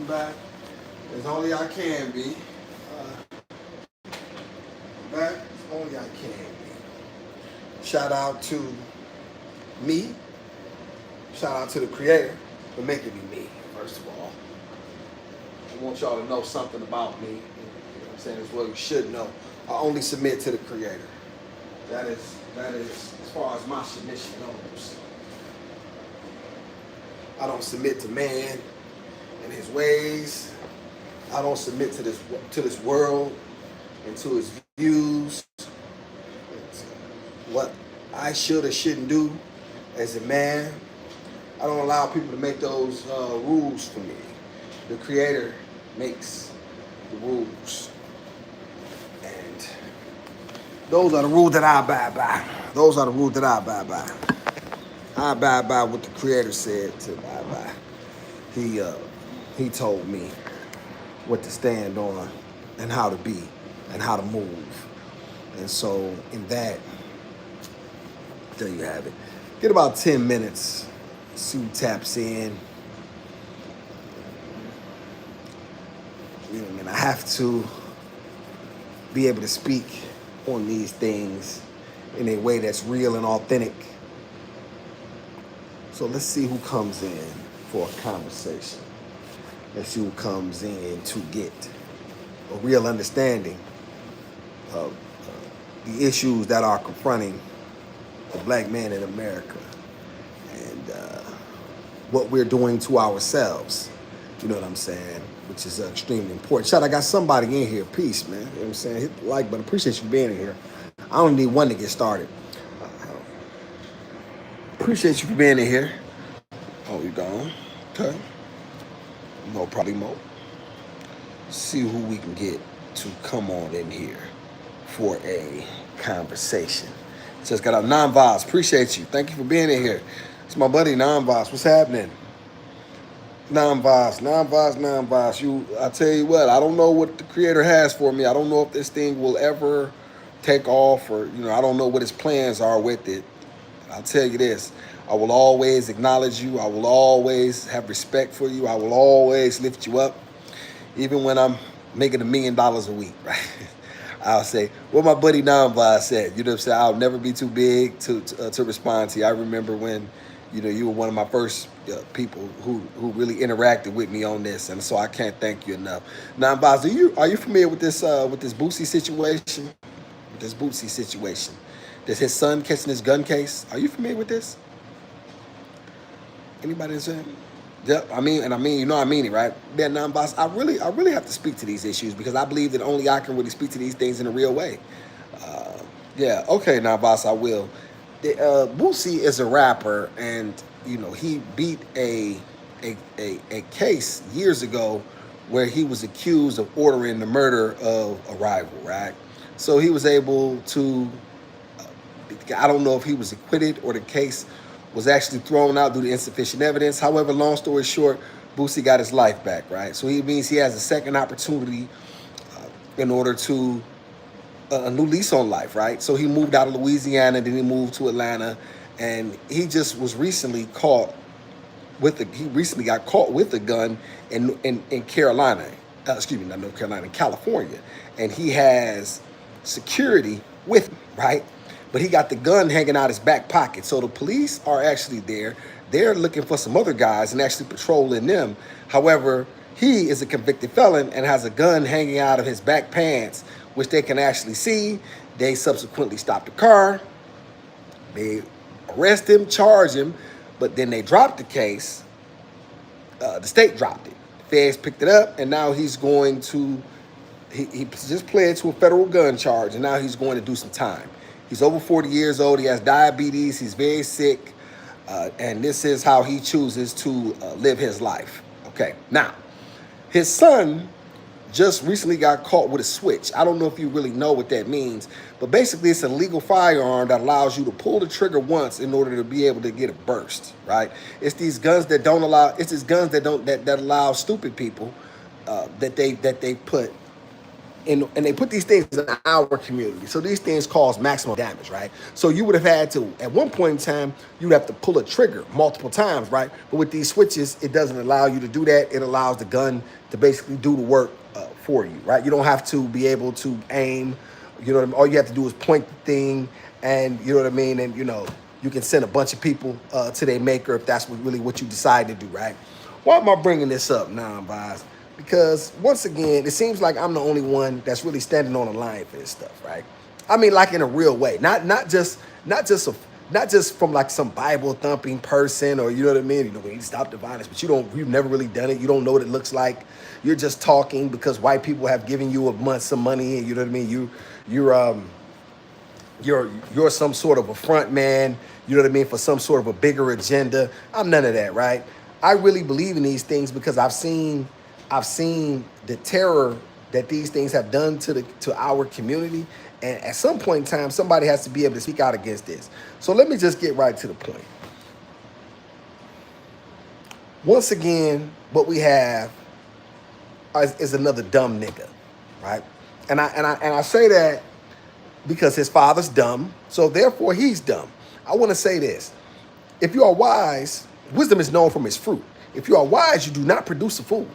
I'm back as only I can be. Back as only I can be. Shout out to me. Shout out to the creator for making me, first of all. I want y'all to know something about me. You know what I'm saying? As well you should know. I only submit to the creator. That is as far as my submission goes. I don't submit to man and his ways. I don't submit to this world and to his views. What I should or shouldn't do as a man. I don't allow people to make those rules for me. The creator makes the rules. And those are the rules that I abide by. Those are the rules that I abide by. I abide by what the creator said to abide by. He told me what to stand on and how to be and how to move. And so in that, there you have it. Get about 10 minutes. See who taps in. You know what I mean? I have to be able to speak on these things in a way that's real and authentic. So let's see who comes in for a conversation. Let's see who comes in to get a real understanding of the issues that are confronting the black man in America and what we're doing to ourselves. You know what I'm saying? Which is extremely important. Shout, I got somebody in here. Peace, man. You know what I'm saying? Hit the like button. Appreciate you being in here. I only need one to get started. Appreciate you for being in here. Oh, you gone? Okay. No problemo. See who we can get to come on in here for a conversation. Just got out Non-Vibes. Appreciate you. Thank you for being in here. It's my buddy Non-Vibes. What's happening? Non-Vibes. I tell you what, I don't know what the creator has for me. I don't know if this thing will ever take off or, I don't know what his plans are with it. I'll tell you this. I will always acknowledge you. I will always have respect for you. I will always lift you up. Even when I'm making $1 million a week, right? I'll say, what my buddy Non-Vibes said. You know what I'm saying? I'll never be too big to respond to you. I remember when, you were one of my first people who really interacted with me on this, and so I can't thank you enough. Non-Vibes, are you familiar with this Boosie situation? With this Boosie situation, this his son catching his gun case. Are you familiar with this? Anybody saying? Yep, I mean it, right? Yeah, Non-Boss, I really have to speak to these issues because I believe that only I can really speak to these things in a real way. Yeah, okay, Non-Boss, I will. Boosie is a rapper, and he beat a case years ago where he was accused of ordering the murder of a rival, right? So he was able to. I don't know if he was acquitted or the case was actually thrown out due to insufficient evidence. However, long story short, Boosie got his life back, right? So he means he has a second opportunity in order to a new lease on life, right? So he moved out of Louisiana, then he moved to Atlanta, and he just was recently caught got caught with a gun in Carolina. Not North Carolina, in California. And he has security with him, right? But he got the gun hanging out his back pocket. So the police are actually there. They're looking for some other guys and actually patrolling them. However, he is a convicted felon and has a gun hanging out of his back pants, which they can actually see. They subsequently stop the car. They arrest him, charge him, but then they dropped the case. The state dropped it. The feds picked it up, and now he's going to, he just pled to a federal gun charge, and now he's going to do some time. He's over 40 years old. He has diabetes. He's very sick. And this is how he chooses to live his life. Okay. Now, his son just recently got caught with a switch. I don't know if you really know what that means, but basically it's a legal firearm that allows you to pull the trigger once in order to be able to get a burst, right? It's these guns that don't allow, it's these guns that allow stupid people that they put and they put these things in our community. So these things cause maximum damage, right? So you would have had to, at one point in time, you would have to pull a trigger multiple times, right? But with these switches, it doesn't allow you to do that. It allows the gun to basically do the work for you, right? You don't have to be able to aim. You know what I mean? All you have to do is point the thing, and you know what I mean? And, you know, you can send a bunch of people to their maker if that's really what you decide to do, right? Why am I bringing this up now, Vaz? Because once again, it seems like I'm the only one that's really standing on the line for this stuff, right? I mean, like in a real way, not just from like some Bible thumping person, or you know what I mean. You know, we need to stop the violence, but you've never really done it. You don't know what it looks like. You're just talking because white people have given you a month some money, and you know what I mean. You're some sort of a front man, you know what I mean, for some sort of a bigger agenda. I'm none of that, right? I really believe in these things because I've seen the terror that these things have done to our community, and at some point in time, somebody has to be able to speak out against this. So let me just get right to the point. Once again, what we have is another dumb nigga, right? And I say that because his father's dumb, so therefore he's dumb. I want to say this. If you are wise, wisdom is known from its fruit. If you are wise, you do not produce a fool.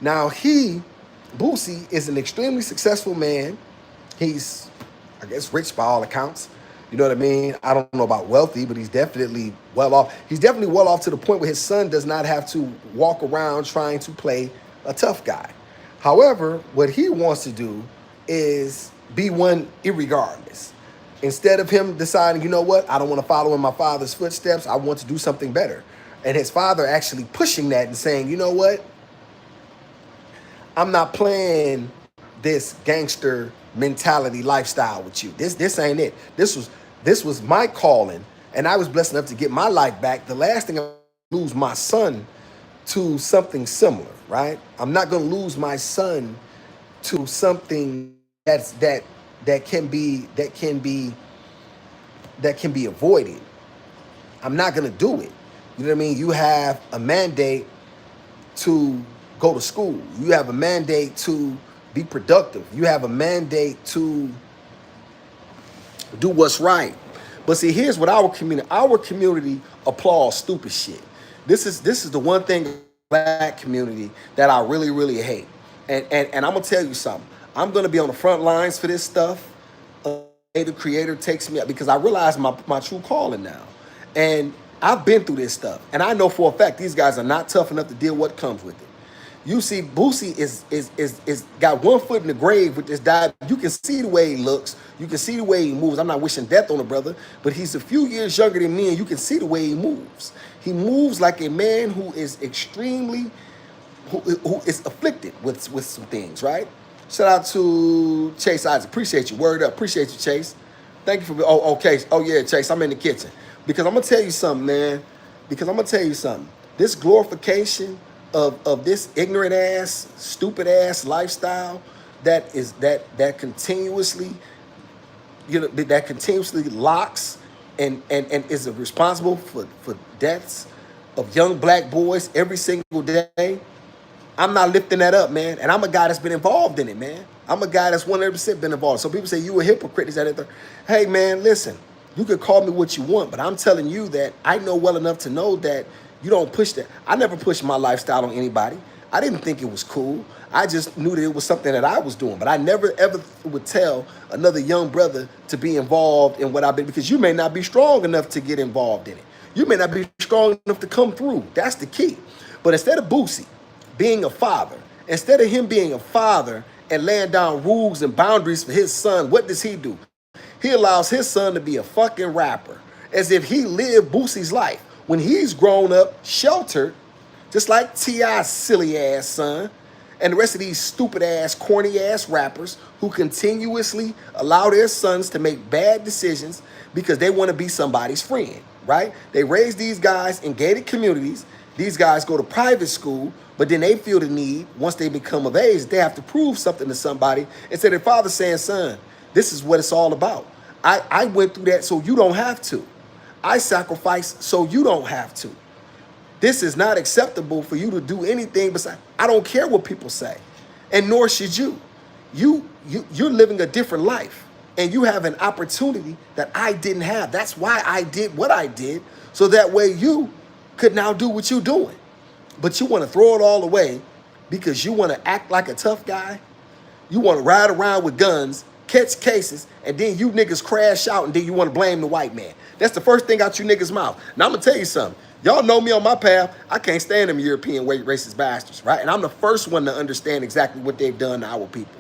Now Boosie, is an extremely successful man. He's, I guess, rich by all accounts. You know what I mean? I don't know about wealthy, but he's definitely well off. He's definitely well off to the point where his son does not have to walk around trying to play a tough guy. However, what he wants to do is be one irregardless. Instead of him deciding, you know what, I don't want to follow in my father's footsteps, I want to do something better. And his father actually pushing that and saying, you know what, I'm not playing this gangster mentality lifestyle with you. This ain't it. This was my calling, and I was blessed enough to get my life back. The last thing I lose my son to something similar, right? I'm not gonna lose my son to something that can be avoided. I'm not gonna do it. You know what I mean? You have a mandate to go to school. You have a mandate to be productive. You have a mandate to do what's right. But see, here's what our community applauds stupid shit. This is the one thing black community that I really, really hate. And I'm gonna tell you something. I'm gonna be on the front lines for this stuff. The creator takes me up because I realize my true calling now. And I've been through this stuff. And I know for a fact these guys are not tough enough to deal with what comes with it. You see, Boosie is got one foot in the grave with this diet. You can see the way he looks. You can see the way he moves. I'm not wishing death on the brother, but he's a few years younger than me, and you can see the way he moves. He moves like a man who is who is afflicted with some things, right? Shout out to Chase Isaac. Appreciate you. Word up. Appreciate you, Chase. Thank you for. Oh, okay. Oh yeah, Chase. I'm in the kitchen because I'm gonna tell you something, man. Because I'm gonna tell you something. This glorification of this ignorant ass, stupid ass lifestyle that continuously, that continuously locks and is responsible for deaths of young black boys every single day. I'm not lifting that up, man. And I'm a guy that's been involved in it, man. I'm a guy that's 100% been involved. So people say you a hypocrite. Is that it? Hey, man, listen. You could call me what you want, but I'm telling you that I know well enough to know that you don't push that. I never pushed my lifestyle on anybody. I didn't think it was cool. I just knew that it was something that I was doing. But I never, ever would tell another young brother to be involved in what I've been, because you may not be strong enough to get involved in it. You may not be strong enough to come through. That's the key. But instead of Boosie being a father, instead of him being a father and laying down rules and boundaries for his son, what does he do? He allows his son to be a fucking rapper, as if he lived Boosie's life. When he's grown up, sheltered, just like T.I.'s silly ass son, and the rest of these stupid ass, corny ass rappers who continuously allow their sons to make bad decisions because they want to be somebody's friend, right? They raise these guys in gated communities. These guys go to private school, but then they feel the need, once they become of age, they have to prove something to somebody. Instead of their father saying, son, this is what it's all about. I went through that so you don't have to. I sacrificed so you don't have to. This is not acceptable for you to do anything besides. I don't care what people say, and nor should you. you're living a different life, and you have an opportunity that I didn't have. That's why I did what I did, so that way you could now do what you're doing. But you want to throw it all away because you want to act like a tough guy. You want to ride around with guns, catch cases, and then you niggas crash out, and then you want to blame the white man. That's the first thing out you niggas' mouth. Now I'm gonna tell you something. Y'all know me on my path. I can't stand them European white racist bastards, right? And I'm the first one to understand exactly what they've done to our people.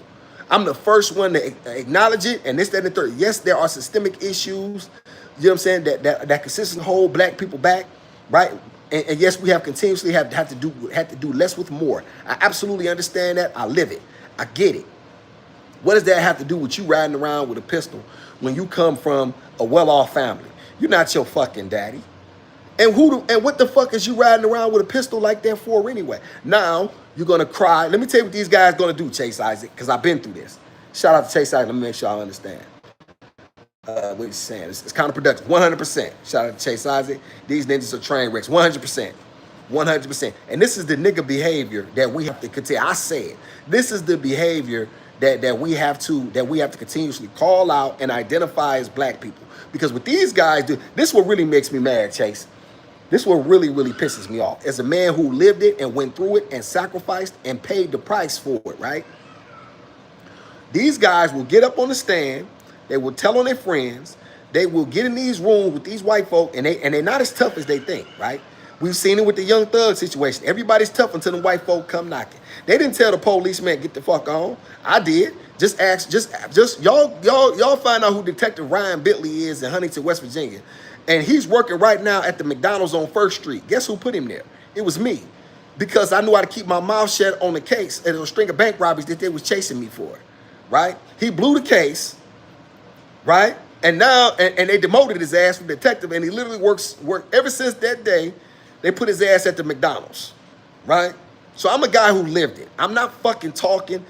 I'm the first one to acknowledge it, and this, that, and the third. Yes, there are systemic issues, you know what I'm saying, that consistently hold black people back, right? And yes, we have continuously had to do less with more. I absolutely understand that. I live it. I get it. What does that have to do with you riding around with a pistol when you come from a well-off family? You're not your fucking daddy. And what the fuck is you riding around with a pistol like that for anyway? Now, you're going to cry. Let me tell you what these guys going to do, Chase Isaac, because I've been through this. Shout out to Chase Isaac. Let me make sure I understand what he's saying. It's counterproductive. 100%. Shout out to Chase Isaac. These ninjas are train wrecks. 100%. 100%. And this is the nigga behavior that we have to continue. I said, this is the behavior that we have to continuously call out and identify as black people. Because what these guys do, this is what really makes me mad, Chase. This is what really, really pisses me off. As a man who lived it and went through it and sacrificed and paid the price for it, right? These guys will get up on the stand. They will tell on their friends. They will get in these rooms with these white folk, and they're not as tough as they think, right? We've seen it with the Young Thug situation. Everybody's tough until the white folk come knocking. They didn't tell the policeman, get the fuck on. I did. Just y'all find out who Detective Ryan Bentley is in Huntington, West Virginia. And he's working right now at the McDonald's on 1st Street. Guess who put him there? It was me. Because I knew how to keep my mouth shut on the case and a string of bank robberies that they was chasing me for, right? He blew the case, right? And now, and they demoted his ass from detective, and he literally worked ever since that day. They put his ass at the McDonald's, right? So I'm a guy who lived it. I'm not fucking talking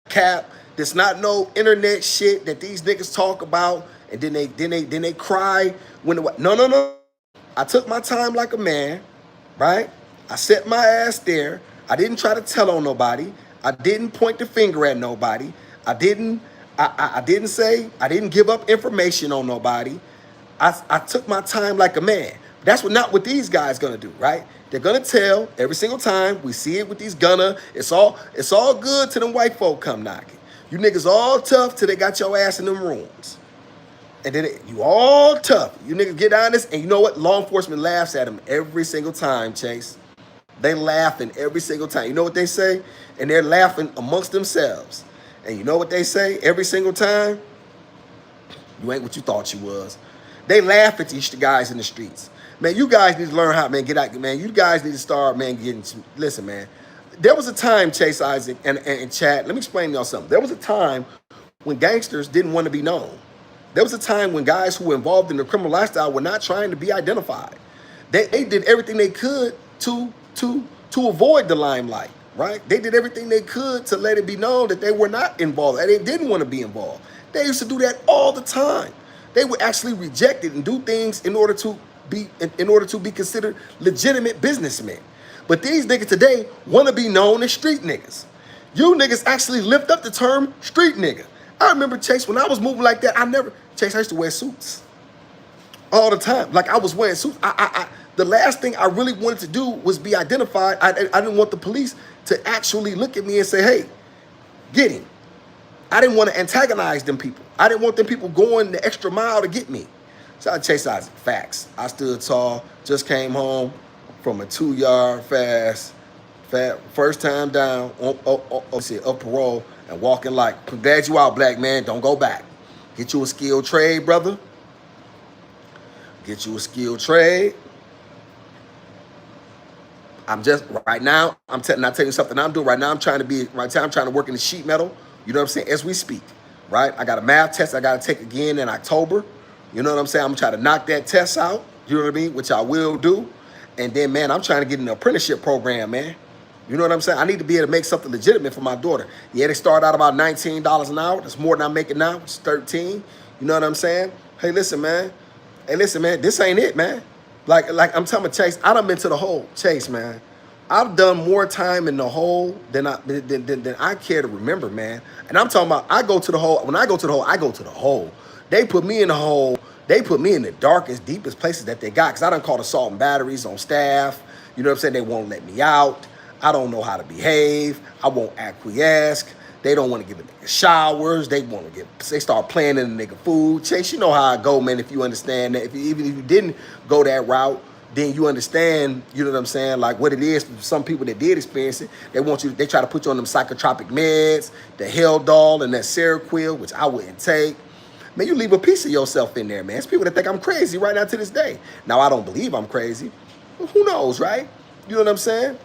cap. There's not no internet shit that these niggas talk about, and then they cry when no. I took my time like a man, right? I set my ass there. I didn't try to tell on nobody. I didn't point the finger at nobody. I didn't give up information on nobody. I took my time like a man. That's not what these guys gonna do, right? They're gonna tell every single time. We see it with these gunner. It's all good till them white folk come knocking. You niggas all tough till they got your ass in them rooms. And then you all tough. You niggas get down this, and you know what? Law enforcement laughs at them every single time, Chase. They laughing every single time. You know what they say? And they're laughing amongst themselves. And you know what they say every single time? You ain't what you thought you was. They laugh at these guys in the streets. Man, you guys need to learn how, man, get out, man. You guys need to start, man, listen, man. There was a time, Chase Isaac and Chad, let me explain to y'all something. There was a time when gangsters didn't want to be known. There was a time when guys who were involved in the criminal lifestyle were not trying to be identified. They did everything they could to avoid the limelight, right? They did everything they could to let it be known that they were not involved, and they didn't want to be involved. They used to do that all the time. They would actually reject it and do things in order to be considered legitimate businessmen. But these niggas today want to be known as street niggas. You niggas actually lift up the term street nigga. I remember, Chase, when I was moving like that, I used to wear suits all the time. Like, I was wearing suits. The last thing I really wanted to do was be identified. I didn't want the police to actually look at me and say, hey, get him. I didn't want to antagonize them people. I didn't want them people going the extra mile to get me. So I Chase Isaac. Facts. I stood tall, just came home from a 2-yard fast, first time down of parole and walking like, I'm glad you out, black man. Don't go back. Get you a skilled trade, brother. Get you a skilled trade. I'm just, right now, I'm not telling you something I'm doing. Right now, I'm trying to work in the sheet metal. You know what I'm saying? As we speak, right? I got a math test I got to take again in October. You know what I'm saying? I'm trying to knock that test out. You know what I mean? Which I will do. And then, man, I'm trying to get in the apprenticeship program, man. You know what I'm saying? I need to be able to make something legitimate for my daughter. Yeah, they start out about $19 an hour. That's more than I'm making now. It's 13. You know what I'm saying? Hey, listen, man. This ain't it, man. Like I'm telling Chase, I done been to the hole. Chase, man. I've done more time in the hole than I care to remember, man. And I'm talking about I go to the hole. When I go to the hole, I go to the hole. They put me in the hole. They put me in the darkest, deepest places that they got. Cause I done called assault and batteries on staff. You know what I'm saying? They won't let me out. I don't know how to behave. I won't acquiesce. They don't want to give a nigga showers. They start playing in the nigga food. Chase, you know how I go, man, if you understand that. Even if you didn't go that route, then you understand, you know what I'm saying, like what it is for some people that did experience it. They try to put you on them psychotropic meds, the Haldol and that Seroquel, which I wouldn't take. Man, you leave a piece of yourself in there, man. It's people that think I'm crazy right now to this day. Now, I don't believe I'm crazy. Well, who knows, right? You know what I'm saying?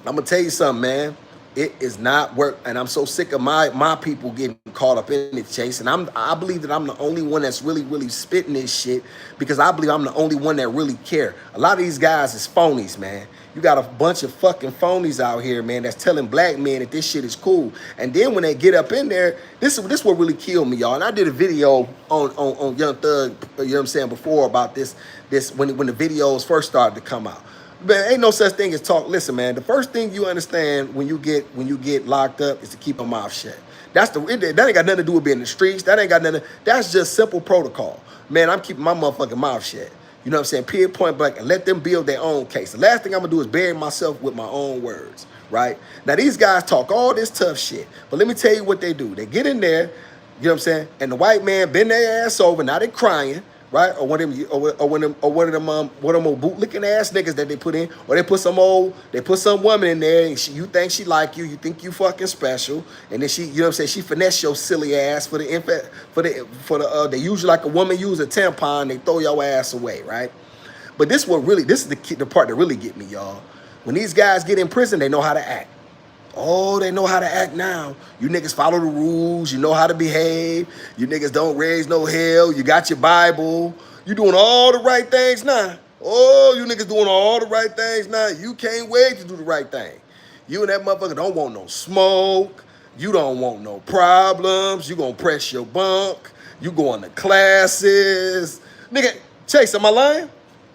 I'm going to tell you something, man. It is not work, and I'm so sick of my people getting caught up in it, Chase. And I believe that I'm the only one that's really spitting this shit because I believe I'm the only one that really care. A lot of these guys is phonies, man. You got a bunch of fucking phonies out here, man, that's telling black men that this shit is cool. And then when they get up in there, this what really killed me, y'all. And I did a video on Young Thug, you know what I'm saying, before about this when the videos first started to come out. Man, ain't no such thing as talk. Listen, man, the first thing you understand when you get locked up is to keep your mouth shut. That ain't got nothing to do with being in the streets. That ain't got nothing. That's just simple protocol. Man, I'm keeping my motherfucking mouth shut. You know what I'm saying? Period, point blank, and let them build their own case. The last thing I'm gonna do is bury myself with my own words, right? Now these guys talk all this tough shit, but let me tell you what they do. They get in there, you know what I'm saying? And the white man bend their ass over, now they crying. Right, or one of them old bootlicking ass niggas that they put in, or they put some woman in there, and you think she like you think you fucking special, and then she, you know what I'm saying, she finesse your silly ass for they use you like a woman use a tampon, they throw your ass away, right? But this is the part that really get me, y'all. When these guys get in prison, they know how to act. Oh, they know how to act now. You niggas follow the rules. You know how to behave. You niggas don't raise no hell. You got your Bible. You doing all the right things now. Oh, you niggas doing all the right things now. You can't wait to do the right thing. You and that motherfucker don't want no smoke. You don't want no problems. You gonna press your bunk. You going to classes. Nigga, Chase, am I lying?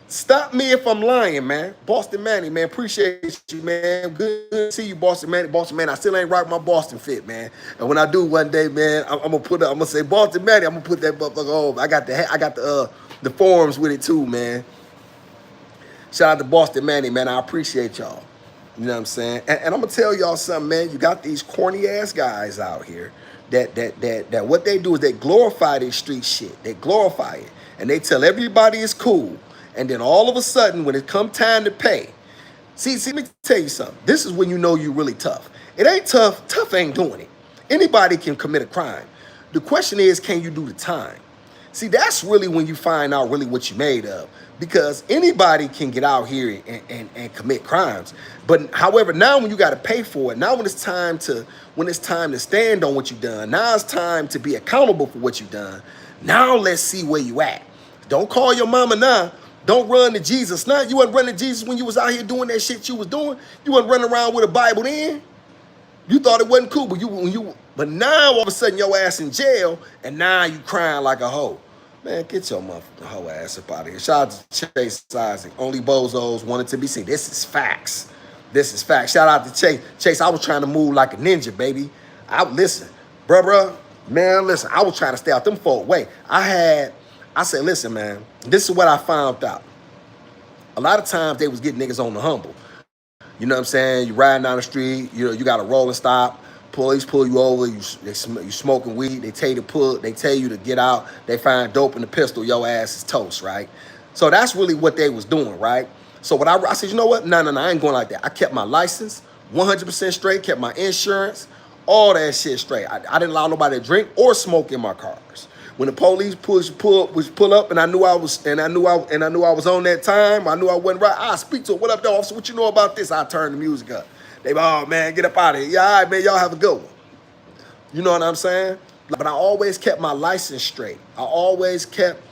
Stop me if I'm lying, man. Boston Manny, man, appreciate you, man. Good to see you, Boston Manny. Boston Manny, I still ain't rock my Boston fit, man. And when I do one day, man, I'm gonna say Boston Manny. I'm gonna put that motherfucker over. I got the forums with it too, man. Shout out to Boston Manny, man. I appreciate y'all. You know what I'm saying? And I'm gonna tell y'all something, man. You got these corny ass guys out here that what they do is they glorify this street shit. They glorify it, and they tell everybody it's cool. And then all of a sudden, when it come time to pay, see, let me tell you something. This is when you know you're really tough. It ain't tough. Tough ain't doing it. Anybody can commit a crime. The question is, can you do the time? See, that's really when you find out really what you're made of. Because anybody can get out here and commit crimes. But however, now when you got to pay for it, now when it's time to stand on what you've done, now it's time to be accountable for what you've done. Now let's see where you at. Don't call your mama now. Don't run to Jesus now. You wasn't running to Jesus when you was out here doing that shit you was doing. You wasn't running around with a Bible then. You thought it wasn't cool, but now all of a sudden your ass in jail, and now you crying like a hoe. Man, get your motherfucking hoe ass up out of here. Shout out to Chase Isaac. Only bozos wanted to be seen. This is facts. This is facts. Shout out to Chase. Chase, I was trying to move like a ninja, baby. Listen, bruh, man, listen. I was trying to stay out them folk way. I said, listen, man, this is what I found out. A lot of times they was getting niggas on the humble. You know what I'm saying? You riding down the street, you know, you got a rolling stop, police pull you over, you smoking weed, they tell you to get out, they find dope in the pistol, your ass is toast, right? So that's really what they was doing, right? So what I said, you know what? No, I ain't going like that. I kept my license 100% straight, kept my insurance, all that shit straight. I didn't allow nobody to drink or smoke in my cars. When the police pull up, and I knew I was on that time. I knew I wasn't right. I speak to her. What up, though, officer? What you know about this? I turn the music up. They be, oh man, get up out of here. Yeah, all right, man, y'all have a good one. You know what I'm saying? But I always kept my license straight. I always kept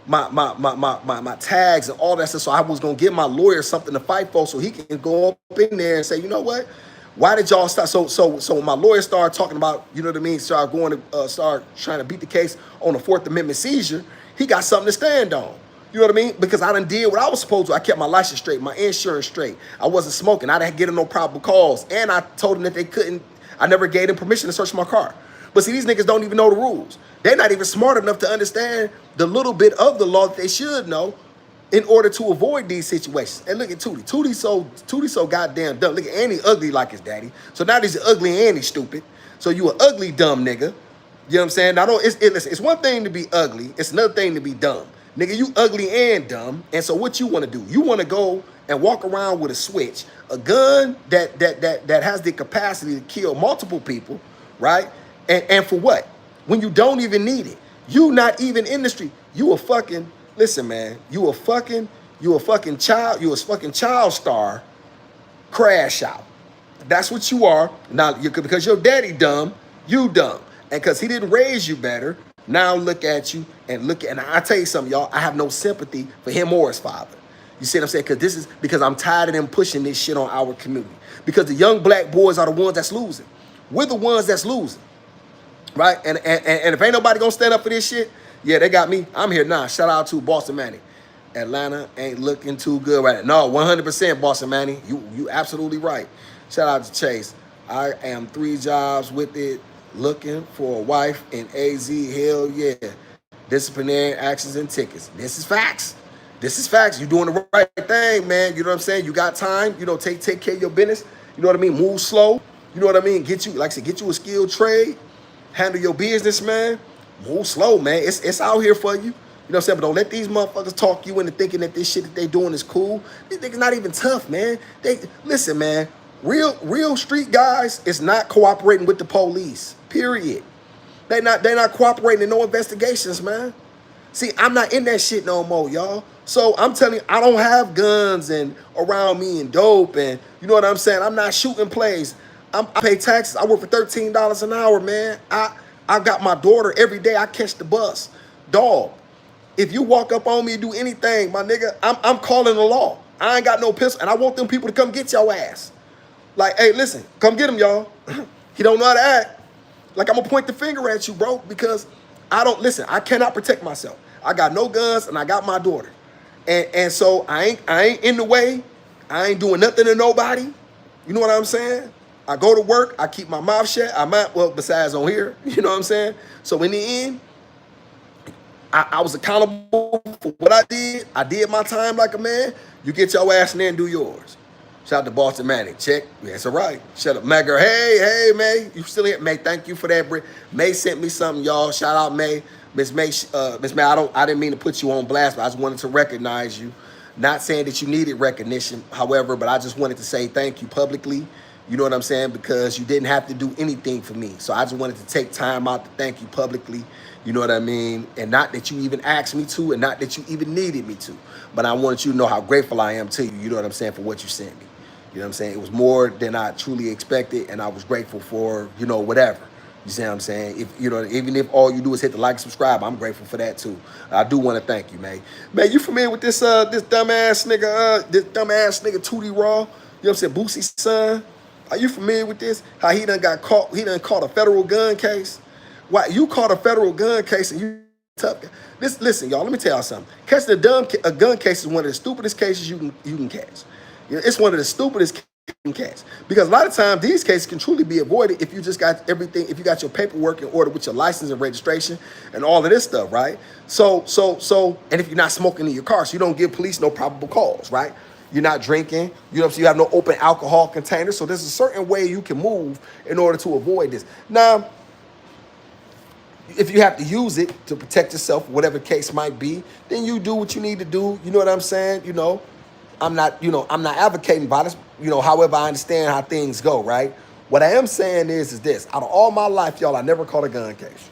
my tags and all that stuff. So I was gonna give my lawyer something to fight for, so he can go up in there and say, you know what? Why did y'all start? So when my lawyer started talking about, you know what I mean, start trying to beat the case on the Fourth Amendment seizure, he got something to stand on. You know what I mean? Because I done did what I was supposed to. I kept my license straight, my insurance straight. I wasn't smoking. I didn't get in no probable cause. And I told them that they couldn't, I never gave them permission to search my car. But see, these niggas don't even know the rules. They're not even smart enough to understand the little bit of the law that they should know in order to avoid these situations. And look at Tootie. Tootie's so goddamn dumb. Look at Annie ugly like his daddy. So now he's ugly and he's stupid. So you an ugly dumb nigga. You know what I'm saying? Now, listen, it's one thing to be ugly. It's another thing to be dumb. Nigga, you ugly and dumb. And so what you want to do? You want to go and walk around with a switch, a gun that has the capacity to kill multiple people, right? And for what? When you don't even need it. You not even in the street. You a fucking, listen, man, you a fucking child star crash out. That's what you are. Now, because your daddy dumb, you dumb. And because he didn't raise you better, now look at you and I tell you something, y'all, I have no sympathy for him or his father. You see what I'm saying? Because I'm tired of them pushing this shit on our community. Because the young black boys are the ones that's losing. We're the ones that's losing. Right? And if ain't nobody gonna stand up for this shit, yeah, they got me. I'm here now. Shout out to Boston Manny. Atlanta ain't looking too good right now. No, 100% Boston Manny. You absolutely right. Shout out to Chase. I am 3 jobs with it. Looking for a wife in AZ. Hell yeah. Disciplinary actions and tickets. This is facts. This is facts. You doing the right thing, man. You know what I'm saying? You got time. You know, take care of your business. You know what I mean? Move slow. You know what I mean? Get you a skilled trade. Handle your business, man. Move slow, man. It's out here for you. You know what I'm saying? But don't let these motherfuckers talk you into thinking that this shit that they doing is cool. These niggas not even tough, man. Listen, man. Real street guys is not cooperating with the police. Period. They're not cooperating in no investigations, man. See, I'm not in that shit no more, y'all. So I'm telling you, I don't have guns and around me and dope and you know what I'm saying? I'm not shooting plays. I pay taxes. I work for $13 an hour, man. I got my daughter every day. I catch the bus. Dog, if you walk up on me and do anything, my nigga, I'm calling the law. I ain't got no pistol, and I want them people to come get your ass. Like, hey, listen, come get him, y'all. He don't know how to act. Like, I'm gonna point the finger at you, bro, because I cannot protect myself. I got no guns, and I got my daughter. And so I ain't in the way. I ain't doing nothing to nobody. You know what I'm saying? I go to work. I keep my mouth shut. Besides on here, you know what I'm saying? So in the end, I was accountable for what I did. I did my time like a man. You get your ass in there and do yours. Shout out to Boston Manny. Check. That's all right. Shut up, Megger. Hey, May. You still here? May, thank you for that. May sent me something, y'all. Shout out, May. Miss May, I didn't mean to put you on blast, but I just wanted to recognize you. Not saying that you needed recognition, however, but I just wanted to say thank you publicly. You know what I'm saying? Because you didn't have to do anything for me. So I just wanted to take time out to thank you publicly. You know what I mean? And not that you even asked me to, and not that you even needed me to. But I wanted you to know how grateful I am to you. You know what I'm saying? For what you sent me. You know what I'm saying? It was more than I truly expected, and I was grateful for, whatever. You see what I'm saying? Even if all you do is hit the like and subscribe, I'm grateful for that too. I do want to thank you, man. Man, you familiar with this dumbass nigga, Tootie Raw? You know what I'm saying? Boosie's son. Are you familiar with this? How he done got caught? He done caught a federal gun case. Why you caught a federal gun case and you tough? Listen, y'all. Let me tell y'all something. Catching a gun case is one of the stupidest cases you can catch. It's one of the stupidest cases you can catch because a lot of times these cases can truly be avoided if you just got everything. If you got your paperwork in order with your license and registration and all of this stuff, right? So, and if you're not smoking in your car, so you don't give police no probable cause, right? You're not drinking, so you have no open alcohol container. So there's a certain way you can move in order to avoid this. Now, if you have to use it to protect yourself, whatever case might be, then you do what you need to do. You know what I'm saying? I'm not advocating violence. However, I understand how things go, right? What I am saying is this. Out of all my life, y'all, I never caught a gun case.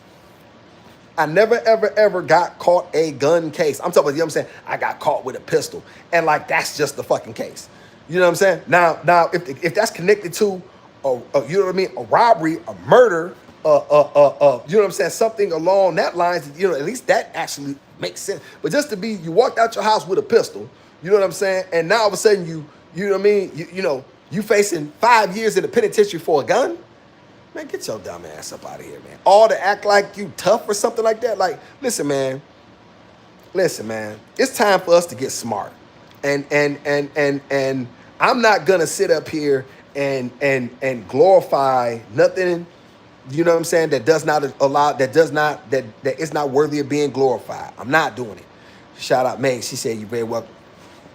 I never, ever got caught a gun case. I'm talking about, I'm saying? I got caught with a pistol. And that's just the fucking case. You know what I'm saying? Now, if that's connected to, a robbery, a murder, you know what I'm saying? Something along that lines, at least that actually makes sense. But just to be, you walked out your house with a pistol, you know what I'm saying? And now all of a sudden you know what I mean? You facing 5 years in the penitentiary for a gun? Man, get your dumb ass up out of here, man. All to act like you tough or something like that. Like, listen, man, listen, man, it's time for us to get smart. And I'm not gonna sit up here and glorify nothing, you know what I'm saying, that does not allow, that is not worthy of being glorified. I'm not doing it. Shout out Meg. She said you very welcome.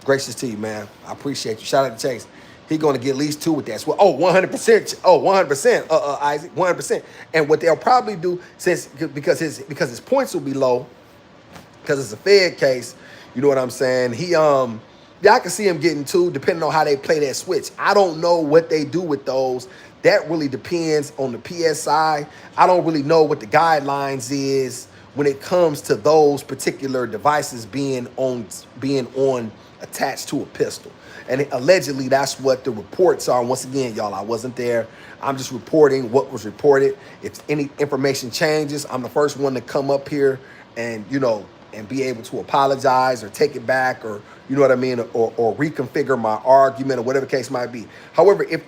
Gracious to you, man. I appreciate you. Shout out to Chase. He going to get at least two with that. So, oh, 100%. Oh, 100%. Isaac, 100%. And what they'll probably do, since because his points will be low, because it's a Fed case, you know what I'm saying? Yeah, I can see him getting two, depending on how they play that switch. I don't know what they do with those. That really depends on the PSI. I don't really know what the guidelines is when it comes to those particular devices being on attached to a pistol. And allegedly, that's what the reports are. Once again, y'all, I wasn't there. I'm just reporting what was reported. If any information changes, I'm the first one to come up here and, and be able to apologize or take it back, or you know what I mean, or reconfigure my argument or whatever the case might be. However, if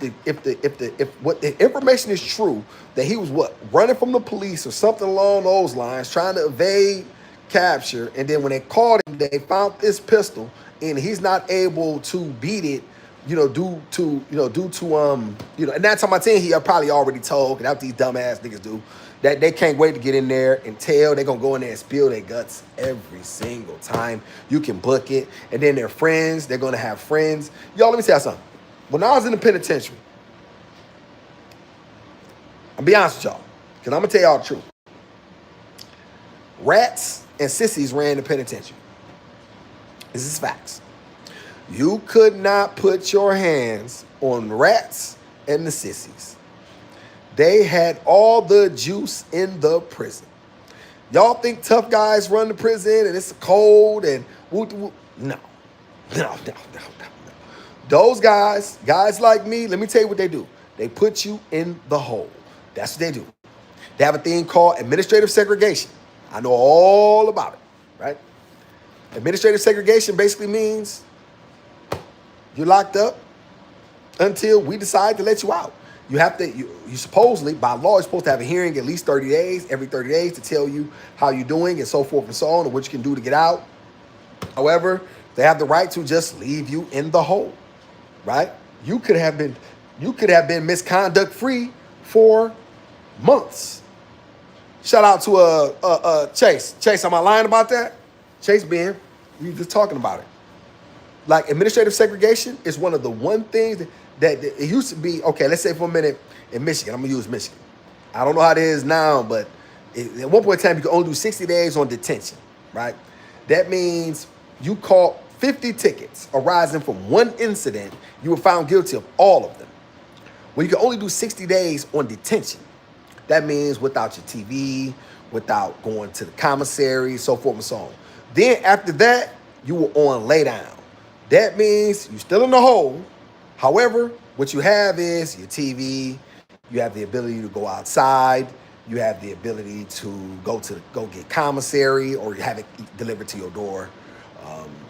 what the information is true, that he was running from the police or something along those lines, trying to evade capture, and then when they called him, they found this pistol, and he's not able to beat it, due to and that's how my team, he probably already told, and that's what these dumbass niggas do, that they can't wait to get in there and tell. They're gonna go in there and spill their guts every single time. You can book it, and then their friends, they're gonna have friends. Y'all, let me tell you something. When I was in the penitentiary, I'll be honest with y'all, because I'm gonna tell y'all the truth. Rats and sissies ran the penitentiary. This is facts. You could not put your hands on rats and the sissies. They had all the juice in the prison. Y'all think tough guys run the prison and it's cold and woo. No. Those guys like me, let me tell you what they do. They put you in the hole. That's what they do. They have a thing called administrative segregation. I know all about it, right? Administrative segregation basically means you're locked up until we decide to let you out. You have to, you supposedly, by law, you're supposed to have a hearing at least 30 days, every 30 days, to tell you how you're doing and so forth and so on, and what you can do to get out. However, they have the right to just leave you in the hole, right? You could have been misconduct free for months. Shout out to Chase. Chase, am I lying about that? Chase Ben, we just talking about it. Like, administrative segregation is one of the one things that it used to be. Okay, let's say for a minute in Michigan, I'm gonna use Michigan. I don't know how it is now, but at one point in time, you could only do 60 days on detention, right? That means you caught 50 tickets arising from one incident, you were found guilty of all of them. Well, you can only do 60 days on detention. That means without your TV, without going to the commissary, so forth and so on. Then after that, you were on lay down. That means you're still in the hole. However, what you have is your TV. You have the ability to go outside. You have the ability to go get commissary, or you have it delivered to your door.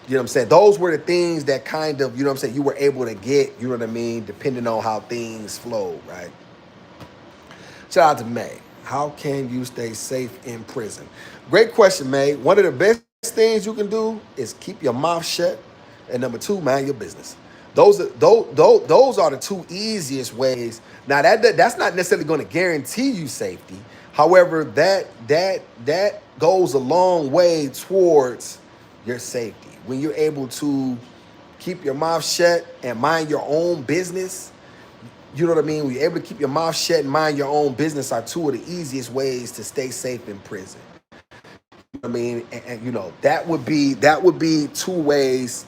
You know what I'm saying? Those were the things that kind of, you know what I'm saying, you were able to get, you know what I mean, depending on how things flow, right? Shout out to May. How can you stay safe in prison? Great question, May. One of the best things you can do is keep your mouth shut. And number two, mind your business. Those are the two easiest ways. Now, that's not necessarily going to guarantee you safety. However, that goes a long way towards your safety. When you're able to keep your mouth shut and mind your own business, you know what I mean? When you're able to keep your mouth shut and mind your own business are two of the easiest ways to stay safe in prison. You know what I mean? And you know, that would be two ways,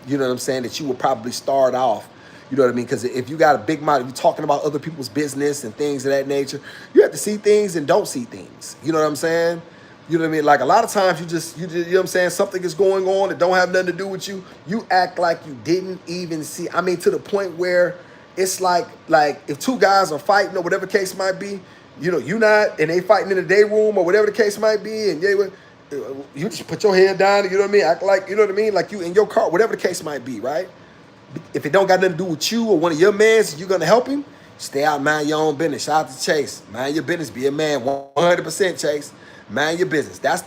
you know what I'm saying, that you would probably start off. You know what I mean? Because if you got a big mouth, if you're talking about other people's business and things of that nature, you have to see things and don't see things. You know what I'm saying? You know what I mean? Like, a lot of times you know what I'm saying, something is going on that don't have nothing to do with you. You act like you didn't even see. I mean, to the point where it's like if two guys are fighting or whatever the case might be, you know, you not, and they fighting in the day room or whatever the case might be, and you just put your head down, you know what I mean? Act like, you know what I mean? Like you in your car, whatever the case might be, right? If it don't got nothing to do with you or one of your mans, you're going to help him, stay out, mind your own business. Shout out to Chase. Mind your business. Be a man. 100% Chase. Mind your business. That's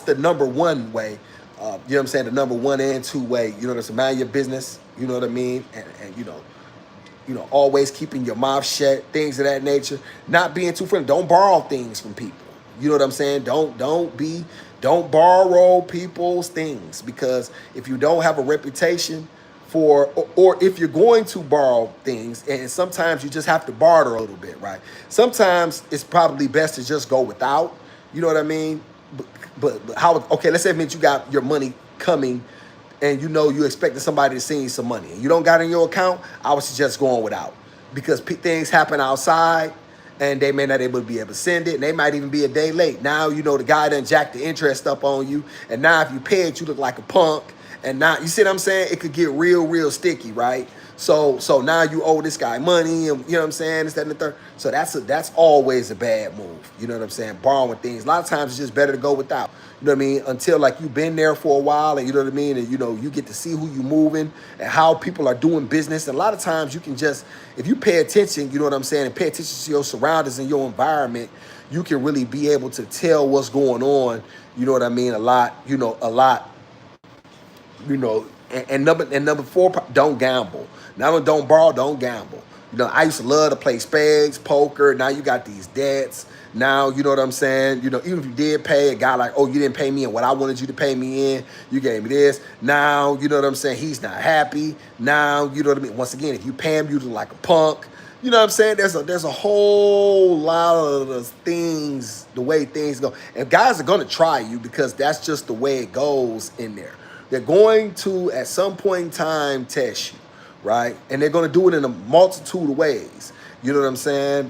the number one way You know what I'm saying? The number one and two way. You know what I'm saying? Mind your business. You know what I mean? And always keeping your mouth shut, things of that nature. Not being too friendly. Don't borrow things from people. You know what I'm saying? Don't borrow people's things, because if you don't have a reputation for, or if you're going to borrow things, and sometimes you just have to barter a little bit, right? Sometimes it's probably best to just go without. You know what I mean? But how? Okay, let's admit you got your money coming, and you expecting somebody to send you some money, and you don't got it in your account. I would suggest going without, because things happen outside, and they may not be able to send it, and they might even be a day late. Now the guy done jacked the interest up on you, and now if you pay it, you look like a punk. And now you see what I'm saying? It could get real sticky, right? So now you owe this guy money, and you know what I'm saying? This, that, and the third. So that's always a bad move. You know what I'm saying? Borrowing things. A lot of times it's just better to go without. You know what I mean? Until like you've been there for a while, and you know what I mean, and you get to see who you moving and how people are doing business. And a lot of times you can just, if you pay attention, you know what I'm saying, and pay attention to your surroundings and your environment, you can really be able to tell what's going on. You know what I mean? A lot. And number four, don't gamble. Not only don't borrow, don't gamble. I used to love to play spades, poker. Now you got these debts. Now, you know what I'm saying? Even if you did pay a guy like, oh, you didn't pay me in what I wanted you to pay me in. You gave me this. Now, you know what I'm saying? He's not happy. Now, you know what I mean? Once again, if you pay him, you look like a punk. You know what I'm saying? There's a whole lot of things, the way things go. And guys are going to try you, because that's just the way it goes in there. They're going to, at some point in time, test you, right? And they're going to do it in a multitude of ways. You know what I'm saying?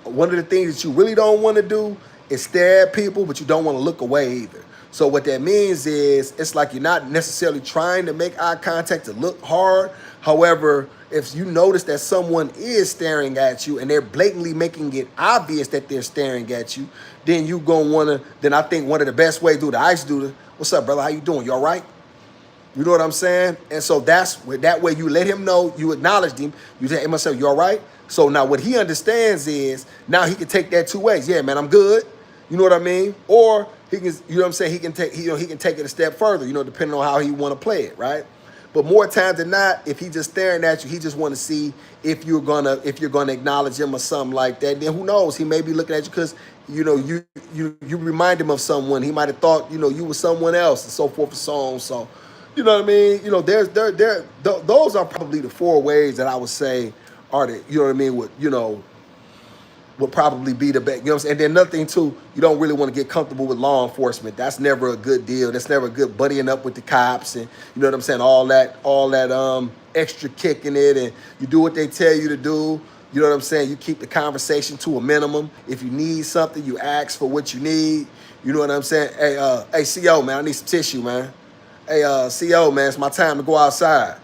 One of the things that you really don't want to do is stare at people, but you don't want to look away either. So what that means is, it's like you're not necessarily trying to make eye contact to look hard. However, if you notice that someone is staring at you and they're blatantly making it obvious that they're staring at you, then you gonna wanna. Then I think one of the best ways to do the ice do the, what's up, brother? How you doing? You all right? You know what I'm saying? And so that way you let him know, you acknowledge him. You say, hey, myself, you all right? So now what he understands is, now he can take that two ways. Yeah, man, I'm good. You know what I mean? Or he can, you know what I'm saying? He can take it a step further, depending on how he want to play it, right? But more times than not, if he just staring at you, he just want to see if you're gonna acknowledge him or something like that. Then who knows? He may be looking at you because you remind him of someone. He might have thought you were someone else, and so forth and so on. So, you know what I mean? Those are probably the four ways that I would say are the, you know what I mean, would probably be the best. You know what I'm saying? And then another thing too, you don't really want to get comfortable with law enforcement. That's never a good deal. That's never a good buddying up with the cops, and you know what I'm saying, all that extra kicking it, and you do what they tell you to do. You know what I'm saying? You keep the conversation to a minimum. If you need something, you ask for what you need. You know what I'm saying? Hey, CO, man, I need some tissue, man. Hey, CO, man, it's my time to go outside.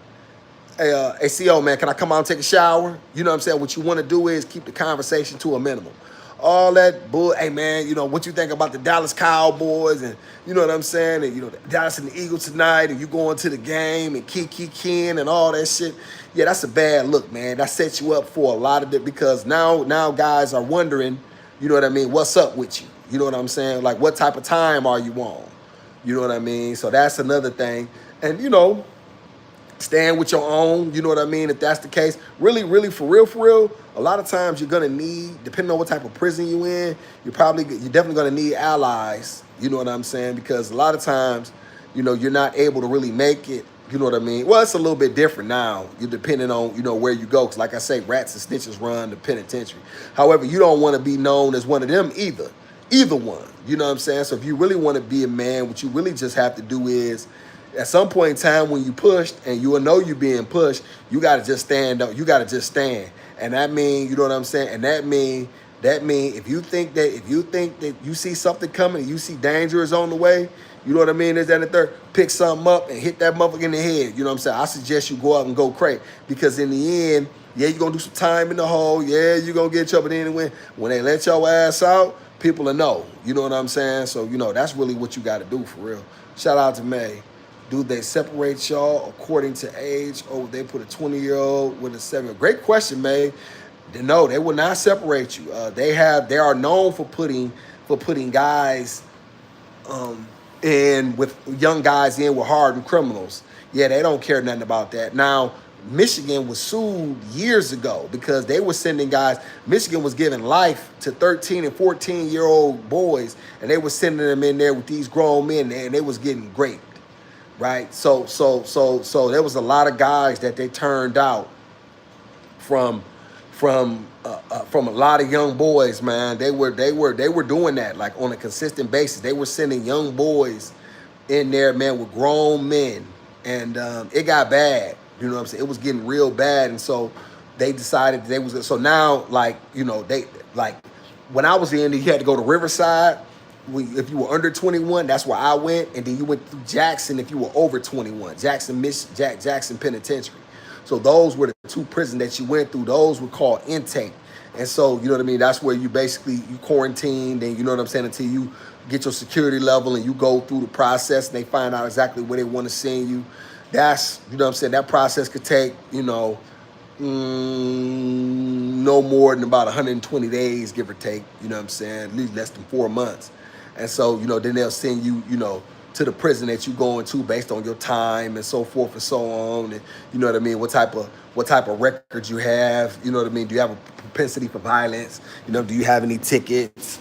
Hey, CO, man, can I come out and take a shower? You know what I'm saying? What you want to do is keep the conversation to a minimum. All that bull, hey, man, what you think about the Dallas Cowboys, and you know what I'm saying? And, the Dallas and the Eagles tonight, and you going to the game, and Ken and all that shit. Yeah, that's a bad look, man. That sets you up for a lot of it, because now guys are wondering, you know what I mean, what's up with you? You know what I'm saying? Like, what type of time are you on? You know what I mean? So that's another thing. And, stand with your own, you know what I mean? If that's the case, really, for real, a lot of times you're gonna need, depending on what type of prison you in, you're definitely gonna need allies. You know what I'm saying? Because a lot of times, you're not able to really make it. You know what I mean? Well, it's a little bit different now. You're depending on, where you go. Because like I say, rats and snitches run the penitentiary. However, you don't want to be known as one of them either. Either one. You know what I'm saying? So if you really want to be a man, what you really just have to do is, at some point in time when you pushed and you will know you being pushed, you got to just stand up. You got to just stand. And that mean, you know what I'm saying? And that mean if you think that you see something coming and you see danger is on the way, you know what I mean? Is that the third? Pick something up and hit that motherfucker in the head. You know what I'm saying? I suggest you go out and go crazy, because in the end, yeah, you're going to do some time in the hole. Yeah, you're going to get in trouble anyway. When they let your ass out, people will know. You know what I'm saying? So, that's really what you got to do for real. Shout out to May. Do they separate y'all according to age, or would they put a 20-year-old with a 7? Great question, May. No, they will not separate you. They are known for putting guys and with young guys in with hardened criminals. Yeah, they don't care nothing about that. Now, Michigan was sued years ago because they were sending guys. Michigan was giving life to 13 and 14-year-old boys, and they were sending them in there with these grown men, and they was getting raped, right? So there was a lot of guys that they turned out from from a lot of young boys, man. They were doing that like on a consistent basis. They were sending young boys in there, man, with grown men, and it got bad. You know what I'm saying? It was getting real bad, and so they decided they was so now like they like when I was in, you had to go to Riverside. If you were under 21, that's where I went, and then you went through Jackson if you were over 21. Jackson Penitentiary. So those were the two prisons that you went through. Those were called intake. And so, you know what I mean? That's where you basically, you quarantined and you know what I'm saying, until you get your security level and you go through the process and they find out exactly where they want to send you. That's, you know what I'm saying, that process could take, no more than about 120 days, give or take, you know what I'm saying, at least less than 4 months. And so, then they'll send you, to the prison that you go into based on your time and so forth and so on. And you know what I mean? What type of records you have? You know what I mean? Do you have a propensity for violence? Do you have any tickets,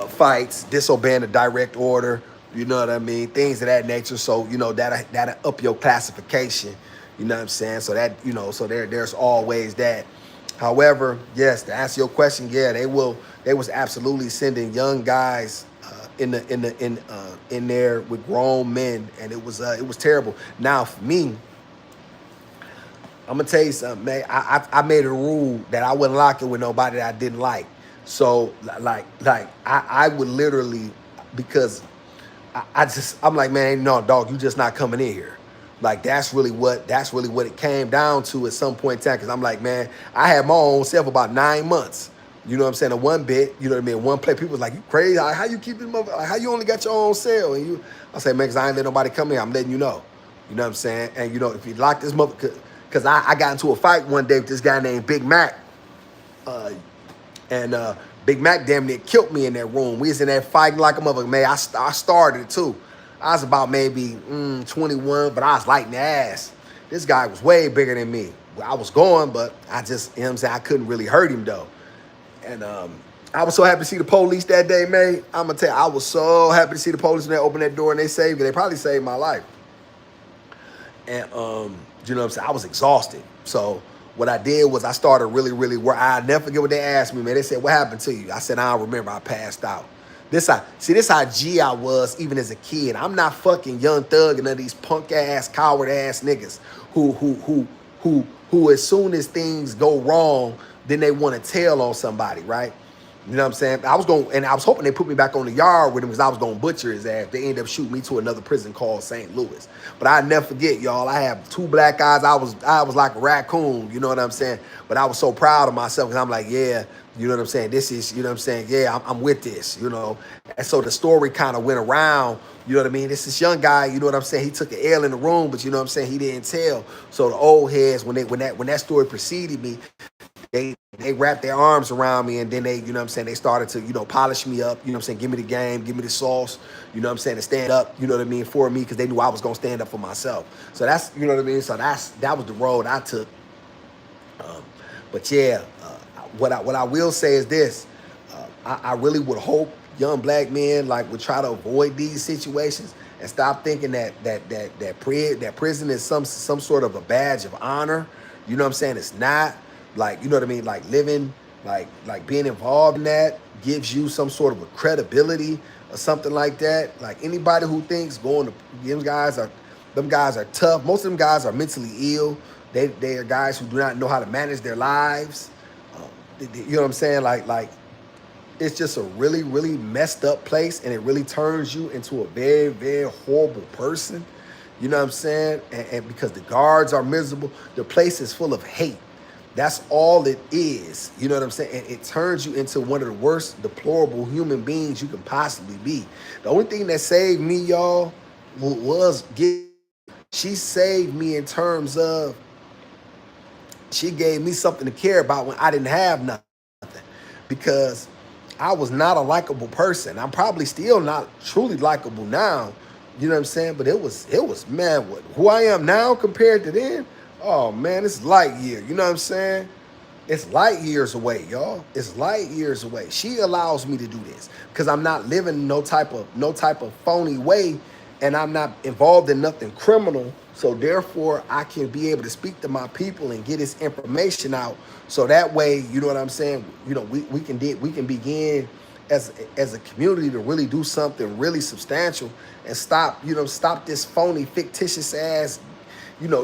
fights, disobeying a direct order? You know what I mean? Things of that nature. So, that'll up your classification. You know what I'm saying? So that, so there's always that. However, yes, to answer your question, yeah, they was absolutely sending young guys in there with grown men, and it was terrible. Now for me, I'm gonna tell you something, man. I made a rule that I wouldn't lock it with nobody that I didn't like. So like I would literally, because I'm like, man, no, dog, you just not coming in here. Like that's really what it came down to at some point in time. Because I'm like, man, I had my own self about 9 months. You know what I'm saying? In one bit, you know what I mean? One play, people was like, you crazy? How you keep this mother? Like, how you only got your own cell? And I say, man, because I ain't let nobody come in. I'm letting you know. You know what I'm saying? And, if you lock this mother, because I got into a fight one day with this guy named Big Mac. And Big Mac damn near killed me in that room. We was in there fighting like a mother. Man, I started it too. I was about maybe 21, but I was lighting the ass. This guy was way bigger than me. I was going, but I just, you know what I'm saying? I couldn't really hurt him though. And I was so happy to see the police that day, man. I'm going to tell you, I was so happy to see the police when they opened that door and they saved me. They probably saved my life. And, you know what I'm saying? I was exhausted. So what I did was I started really where I never forget what they asked me, man. They said, what happened to you? I said, I don't remember. I passed out. This how G I was even as a kid. I'm not fucking Young Thug and none of these punk ass, coward ass niggas who as soon as things go wrong, then they want to tell on somebody, right? You know what I'm saying? I was hoping they put me back on the yard with him because I was going to butcher his ass. They ended up shooting me to another prison called St. Louis. But I never forget, y'all. I have 2 black eyes. I was like a raccoon, you know what I'm saying? But I was so proud of myself because I'm like, yeah, you know what I'm saying? This is, you know what I'm saying? Yeah, I'm with this, And so the story kind of went around, you know what I mean? This young guy, you know what I'm saying? He took an L in the room, but you know what I'm saying? He didn't tell. So the old heads, when that story preceded me, they wrapped their arms around me, and then they, you know what I'm saying, they started to, polish me up, you know what I'm saying, give me the game, give me the sauce, you know what I'm saying, to stand up, you know what I mean, for me, because they knew I was going to stand up for myself. So that's, you know what I mean, so that was the road I took. But yeah, what I will say is this, I really would hope young black men would try to avoid these situations and stop thinking that prison is some sort of a badge of honor. You know what I'm saying? It's not. You know what I mean? Living, being involved in that gives you some sort of a credibility or something like that. Anybody who thinks going to, them guys are tough. Most of them guys are mentally ill. They are guys who do not know how to manage their lives. You know what I'm saying? It's just a really, really messed up place, and it really turns you into a very, very horrible person. You know what I'm saying? And because the guards are miserable, the place is full of hate. That's all it is. You know what I'm saying? And it turns you into one of the worst, deplorable human beings you can possibly be. The only thing that saved me, y'all, was she saved me in terms of she gave me something to care about when I didn't have nothing. Because I was not a likable person. I'm probably still not truly likable now, You know what I'm saying? But it was man, what who I am now compared to then, oh man, it's light year. You know what I'm saying? It's light years away, y'all. It's light years away. She allows me to do this because I'm not living no type of phony way, and I'm not involved in nothing criminal. So therefore, I can be able to speak to my people and get this information out. So that way, you know what I'm saying. You know, we can begin as a community to really do something really substantial and stop this phony, fictitious ass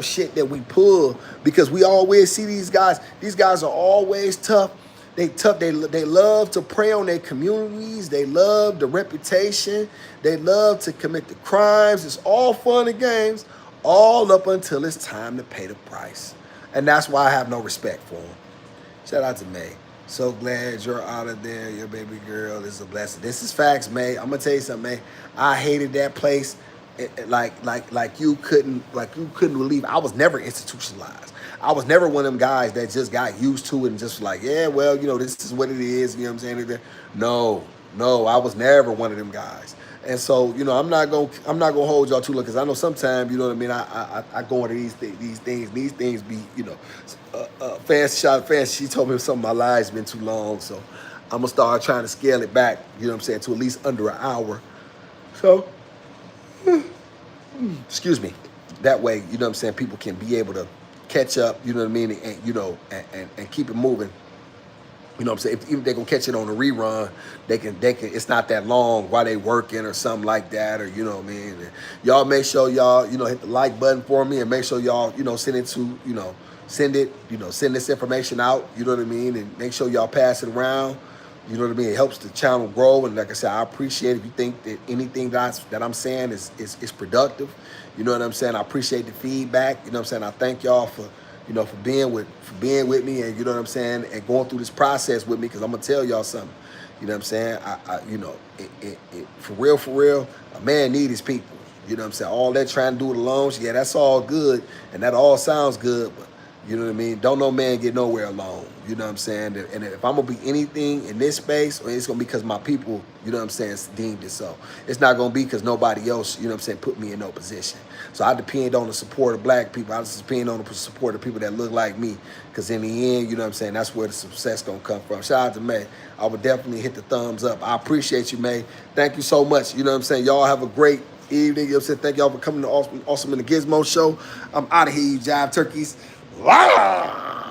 shit that we pull because we always see these guys. These guys are always tough. They tough. They love to prey on their communities. They love the reputation. They love to commit the crimes. It's all fun and games, all up until it's time to pay the price. And that's why I have no respect for them. Shout out to May. So glad you're out of there. Your baby girl is a blessing. This is facts, May. I'm gonna tell you something, May. I hated that place. Like you couldn't believe. I was never institutionalized. I was never one of them guys that just got used to it and just like, yeah, well, this is what it is. You know what I'm saying? No, I was never one of them guys. And so, I'm not gonna hold y'all too long because I know sometimes, you know what I mean. I go into these things be, fast. She told me some of my lives been too long, so I'm gonna start trying to scale it back. You know what I'm saying, to at least under an hour. So, excuse me. That way, you know what I'm saying, people can be able to catch up. You know what I mean, and keep it moving. You know what I'm saying? If they're gonna catch it on a rerun, they can. It's not that long while they working or something like that, or you know what I mean. And y'all make sure y'all hit the like button for me, and make sure y'all send this information out. You know what I mean, and make sure y'all pass it around. You know what I mean? It helps the channel grow, and like I said, I appreciate if you think that anything that I'm saying is productive. You know what I'm saying? I appreciate the feedback. You know what I'm saying? I thank y'all for being with me, and you know what I'm saying, and going through this process with me, because I'm gonna tell y'all something. You know what I'm saying? For real, a man need his people. You know what I'm saying? All that trying to do it alone, yeah, that's all good, and that all sounds good, but you know what I mean? Don't no man get nowhere alone. You know what I'm saying? And if I'm going to be anything in this space, it's going to be because my people, you know what I'm saying, deemed it so. It's not going to be because nobody else, you know what I'm saying, put me in no position. So I depend on the support of black people. I just depend on the support of people that look like me. Because in the end, you know what I'm saying, that's where the success going to come from. Shout out to May. I would definitely hit the thumbs up. I appreciate you, May. Thank you so much. You know what I'm saying? Y'all have a great evening. You know what I'm saying? Thank y'all for coming to Awesome in the Gizmo Show. I'm out of here, you jive turkeys. Wow.